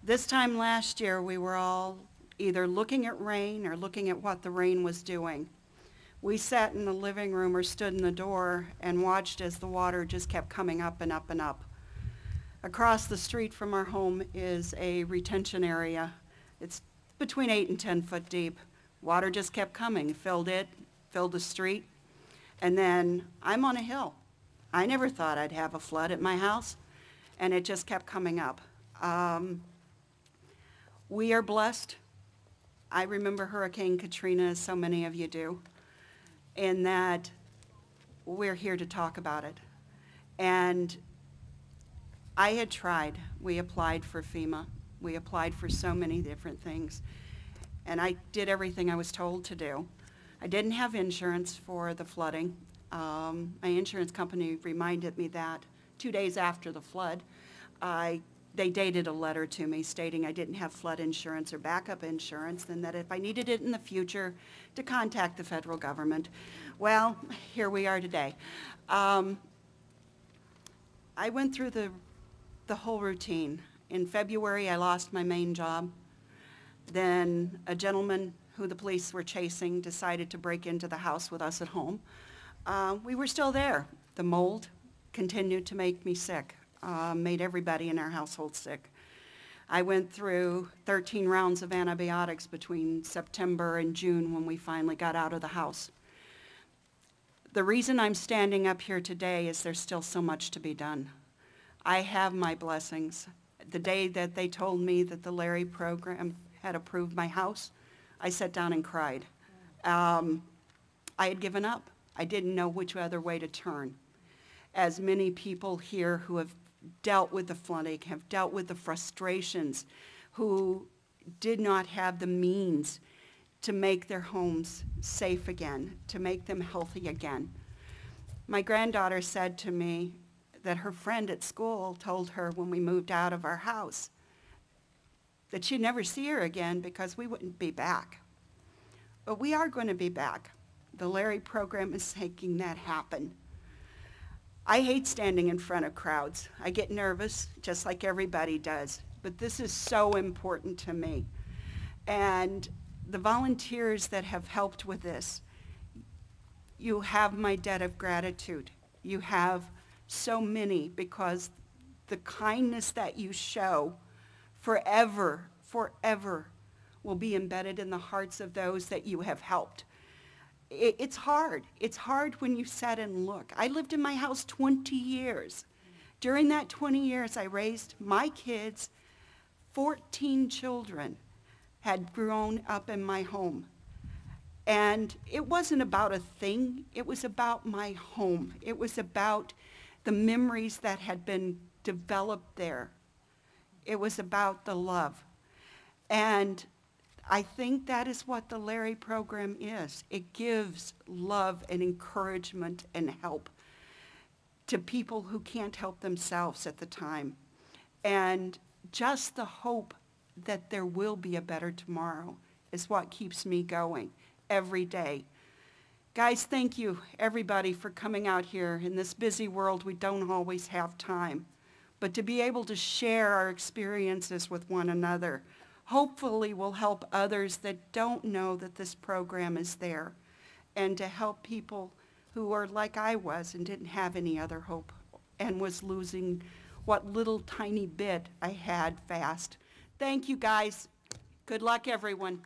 This time last year, we were all either looking at rain or looking at what the rain was doing. We sat in the living room or stood in the door and watched as the water just kept coming up and up and up. Across the street from our home is a retention area. It's between 8 and 10 foot deep. Water just kept coming, filled the street, and then I'm on a hill. I never thought I'd have a flood at my house, and it just kept coming up. We are blessed. I remember Hurricane Katrina, as so many of you do, in that we're here to talk about it. And I had tried. We applied for FEMA. We applied for so many different things. And I did everything I was told to do. I didn't have insurance for the flooding. My insurance company reminded me that 2 days after the flood. They dated a letter to me stating I didn't have flood insurance or backup insurance, and that if I needed it in the future, to contact the federal government. Well, here we are today. I went through the whole routine. In February, I lost my main job. Then a gentleman who the police were chasing decided to break into the house with us at home. We were still there. The mold continued to make me sick. Made everybody in our household sick. I went through 13 rounds of antibiotics between September and June when we finally got out of the house. The reason I'm standing up here today is there's still so much to be done. I have my blessings. The day that they told me that the LARRI program had approved my house, I sat down and cried. I had given up. I didn't know which other way to turn. As many people here who have dealt with the flooding, have dealt with the frustrations, who did not have the means to make their homes safe again, to make them healthy again. My granddaughter said to me that her friend at school told her when we moved out of our house that she'd never see her again because we wouldn't be back. But we are going to be back. The LARRI program is making that happen. I hate standing in front of crowds. I get nervous, just like everybody does. But this is so important to me. And the volunteers that have helped with this, you have my debt of gratitude. You have so many, because the kindness that you show forever, forever will be embedded in the hearts of those that you have helped. It's hard. It's hard when you sit and look. I lived in my house 20 years. During that 20 years, I raised my kids. 14 children had grown up in my home. And it wasn't about a thing. It was about my home. It was about the memories that had been developed there. It was about the love. And I think that is what the LARRI program is. It gives love and encouragement and help to people who can't help themselves at the time. And just the hope that there will be a better tomorrow is what keeps me going every day. Guys, thank you, everybody, for coming out here. In this busy world, we don't always have time. But to be able to share our experiences with one another hopefully will help others that don't know that this program is there, and to help people who are like I was and didn't have any other hope and was losing what little tiny bit I had fast. Thank you, guys. Good luck, everyone.